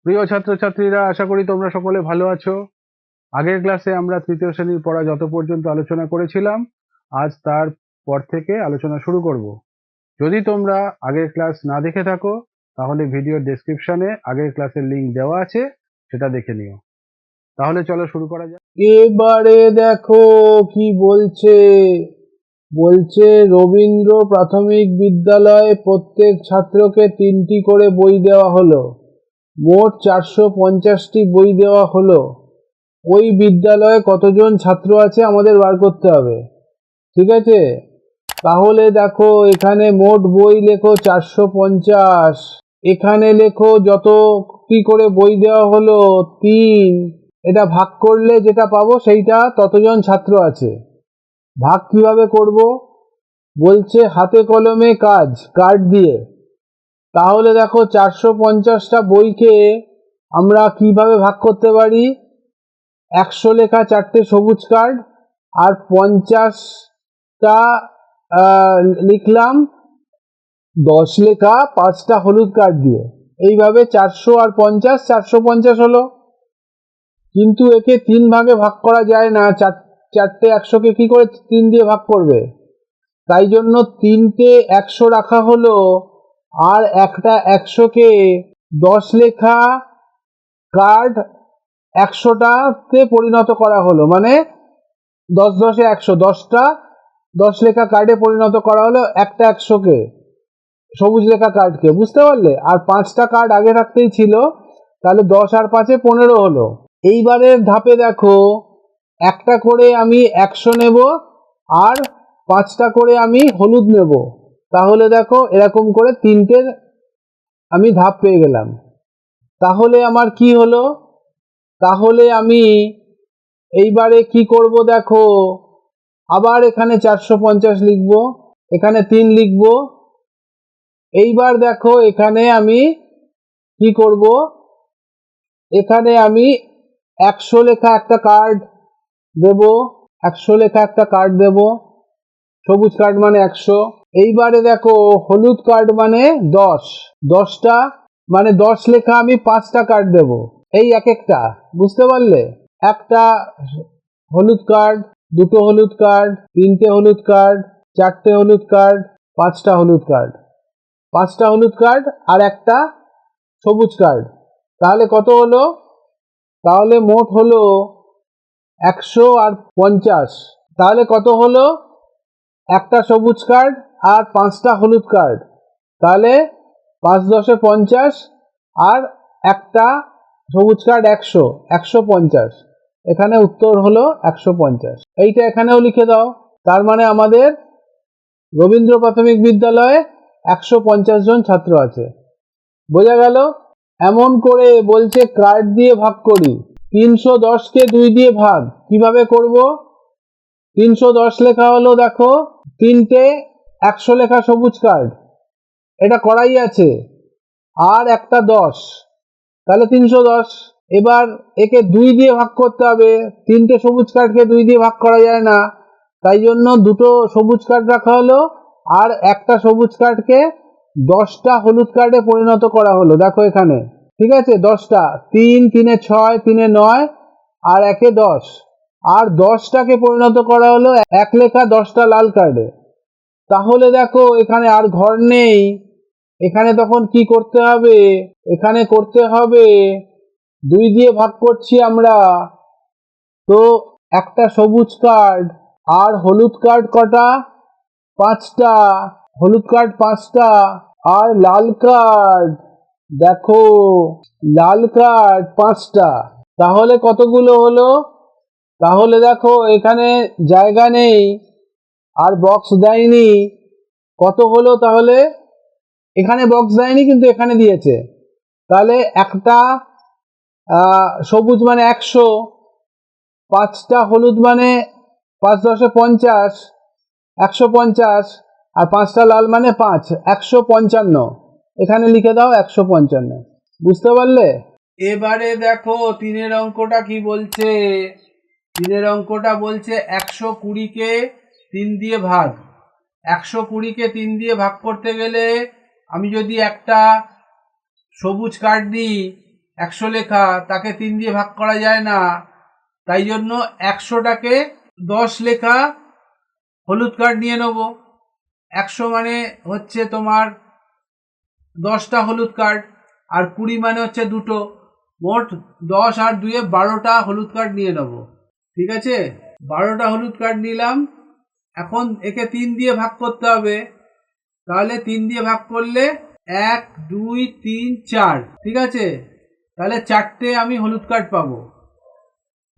প্রিয় ছাত্রছাত্রীরা, আশা করি তোমরা সকলে ভালো আছো। আগের ক্লাসে আমরা তৃতীয় শ্রেণীর পড়া যত পর্যন্ত আলোচনা করেছিলাম, আজ তার পর থেকে আলোচনা শুরু করব। যদি তোমরা আগের ক্লাস না দেখে থাকো, তাহলে ভিডিওর ডেসক্রিপশনে আগের ক্লাসের লিংক দেওয়া আছে, সেটা দেখে নিও। তাহলে চলো শুরু করা যাক। এবারে দেখো কি বলছে। বলছে রবীন্দ্র প্রাথমিক বিদ্যালয়ে প্রত্যেক ছাত্রকে 3টি করে বই দেওয়া হলো। মোট 450টি বই দেওয়া হলো। ওই বিদ্যালয়ে কতজন ছাত্র আছে আমাদের বার করতে হবে। ঠিক আছে, তাহলে দেখো এখানে মোট বই লেখো 450। এখানে লেখো যতটি করে বই দেওয়া হলো 3, এটা ভাগ করলে যেটা পাবো সেইটা ততজন ছাত্র আছে। ভাগ কিভাবে করব? বলছে হাতে কলমে কাজ, কার্ড দিয়ে। তাহলে দেখো 450টা বইকে আমরা কিভাবে ভাগ করতে পারি। 100 লেখা 4টে সবুজ কার্ড আর 50টা লিখলাম 10 লেখা 5টা হলুদ কার্ড দিয়ে। এইভাবে 400 আর 50, 450 হলো। কিন্তু একে 3 ভাগে ভাগ করা যায় না। চারটে 100কে কি করে 3 দিয়ে ভাগ করবে? তাই জন্য 3টে 100 রাখা হলো আর একটা 100কে 10 লেখা কার্ড 100টাতে পরিণত করা হলো। মানে 10 10 100, 10টা 10 লেখা কার্ডে পরিণত করা হলো একটা 100কে, সবুজ লেখা কার্ডকে। বুঝতে পারলে? আর 5টা কার্ড আগে থাকতেই ছিল, তাহলে 10 আর 5-এ 15 হলো। এইবারের ধাপে দেখো একটা করে আমি 100 নেব আর 5টা করে আমি হলুদ নেব। তাহলে দেখো এরকম করে 3টে আমি ধাপ পেয়ে গেলাম। তাহলে আমার কি হলো? তাহলে আমি এইবারে কি করব দেখো, আবার এখানে 450 লিখব, এখানে 3 লিখব। এইবার দেখো এখানে আমি কি করব, এখানে আমি 100 লেখা একটা কার্ড দেব, 100 লেখা একটা কার্ড দেব, সবুজ কার্ড মানে 100। এইবারে দেখো হলুদ কার্ড মানে 10, 10টা মানে 10 লেখা আমি 5টা কার্ড দেব, এই এক একটা। বুঝতে পারলে? একটা হলুদ কার্ড, দুটো হলুদ কার্ড, 3টে হলুদ কার্ড, 4টে হলুদ কার্ড, 5টা হলুদ কার্ড, 5টা হলুদ কার্ড আর একটা সবুজ কার্ড। তাহলে কত হলো? তাহলে মোট হলো 100 আর 50। তাহলে কত হলো? একটা সবুজ কার্ড আর 5টা হলুদ কার্ড। তাহলে 5 10 50 আর একটা সবুজ কার্ড 100, 150। এখানে উত্তর হলো 150। এইটা এখানেও লিখে দাও। তার মানে আমাদের রবীন্দ্র প্রাথমিক বিদ্যালয়ে 150 জন ছাত্র আছে। বোঝা গেল? এমন করে বলছে কার্ড দিয়ে ভাগ করি। 310কে 2 দিয়ে ভাগ কিভাবে করব? 310 লেখা হলো দেখো 3টে 100 লেখা সবুজ কার্ড, এটা করাই আছে, আর একটা 10, তাহলে 310। এবার একে 2 দিয়ে ভাগ করতে হবে। 3টে সবুজ কার্ডকে 2 দিয়ে ভাগ করা যায় না, তাই জন্য দুটো সবুজ কার্ড রাখা হলো আর একটা সবুজ কার্ডকে 10টা হলুদ কার্ডে পরিণত করা হলো। দেখো এখানে, ঠিক আছে, 10টা, 3 3 6 3 9 আর 1 10, আর 10টাকে পরিণত করা হলো এক লেখা 10টা লাল কার্ডে। তাহলে দেখো এখানে আর ঘর নেই। এখানে তখন কি করতে হবে? এখানে করতে হবে 2 দিয়ে ভাগ করছি আমরা, তো একটা সবুজ কার্ড আর হলুদ কার্ড কটা? 5টা। হলুদ কার্ড 5টা আর লাল কার্ড দেখো, লাল কার্ড 5টা। তাহলে কতগুলো হলো? তাহলে দেখো এখানে জায়গা নেই আর বক্স দেয়নি। কত হলো তাহলে? এখানে বক্স দেয়নি কিন্তু এখানে দিয়েছে। তাহলে একটা সবুজ মানে 100, 5টা হলুদ মানে 5 10 50, 150, আর 5টা লাল মানে 5, 155। এখানে লিখে দাও 155। বুঝতে পারলে? এবারে দেখো 3-এর অঙ্কটা কি বলছে। 3-এর অঙ্কটা বলছে 120কে 3 দিয়ে ভাগ। 120কে 3 দিয়ে ভাগ করতে গেলে আমি যদি একটা সবুজ কার্ড দিই 100 লেখা, তাকে 3 দিয়ে ভাগ করা যায় না, তাই জন্য 100টাকে 10 লেখা হলুদ কার্ড নিয়ে নেব। 100 মানে হচ্ছে তোমার 10টা হলুদ কার্ড, আর 20 মানে হচ্ছে 2টো, মোট 10 আর 2 12টা হলুদ কার্ড নিয়ে নেব। ঠিক আছে, 12টা হলুদ কার্ড নিলাম। এখন একে 3 দিয়ে ভাগ করতে হবে, তাহলে 3 দিয়ে ভাগ করলে 1 2 3 4, ঠিক আছে, তাহলে 4টে আমি হলুদ কার্ড পাবো।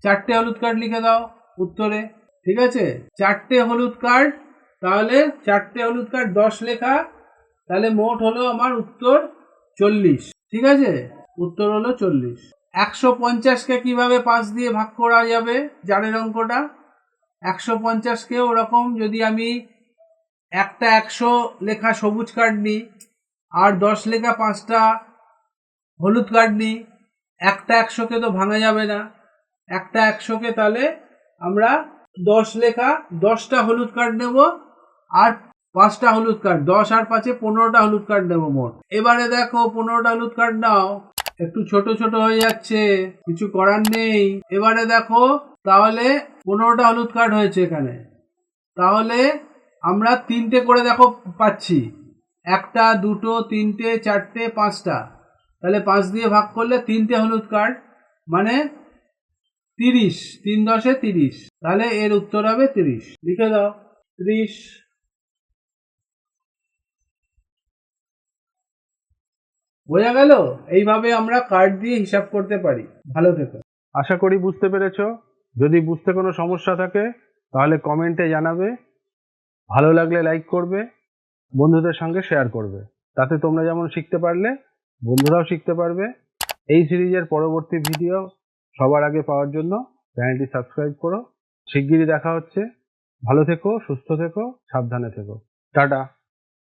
4টে হলুদ কার্ড লিখে দাও উত্তরে। ঠিক আছে, 4টে হলুদ কার্ড, তাহলে 4টে হলুদ কার্ড 10 লেখা, তাহলে মোট হলো আমার উত্তর 40। ঠিক আছে, উত্তর হলো 40। 150কে কিভাবে 5 দিয়ে ভাগ করা যাবে জানেন অঙ্কটা? 150কে ওরকম যদি আমি একটা 100 লেখা সবুজ কার্ড নিই আর 10 লেখা 5টা হলুদ কার্ড নিই, একটা 100কে তো ভাঙা যাবে না। একটা 100কে তাহলে আমরা 10 লেখা 10টা হলুদ কার্ড নেব, আর 5টা হলুদ কার্ড, 10 আর 5-এ 15টা হলুদ কার্ড নেব মোট। এবারে দেখো 15টা হলুদ কার্ড নাও, একটু ছোট ছোট হয়ে যাচ্ছে, কিছু করার নেই। এবারে দেখো তাহলে 15টা হলুদ কার্ড হয়েছে এখানে, তাহলে আমরা 3টে করে দেখো পাচ্ছি, 1টা 2টো 3টে 4টে 5টা, তাহলে 5 দিয়ে ভাগ করলে 3টে হলুদ কার্ড মানে 30, 3 10 30, তাহলে এর উত্তর হবে 30। লিখে দাও 30। বোঝা গেল? এইভাবে আমরা কার্ড দিয়ে হিসাব করতে পারি। ভালো থেকো। আশা করি বুঝতে পেরেছো। যদি বুঝতে কোনো সমস্যা থাকে তাহলে কমেন্টে জানাবে, ভালো লাগলে লাইক করবে, বন্ধুদের সঙ্গে শেয়ার করবে, তাতে তোমরা যেমন শিখতে পারলে বন্ধুরাও শিখতে পারবে। এই সিরিজের পরবর্তী ভিডিও সবার আগে পাওয়ার জন্য চ্যানেলটি সাবস্ক্রাইব করো। শিগগিরই দেখা হচ্ছে। ভালো থেকো, সুস্থ থেকো, সাবধানে থেকো। টাটা।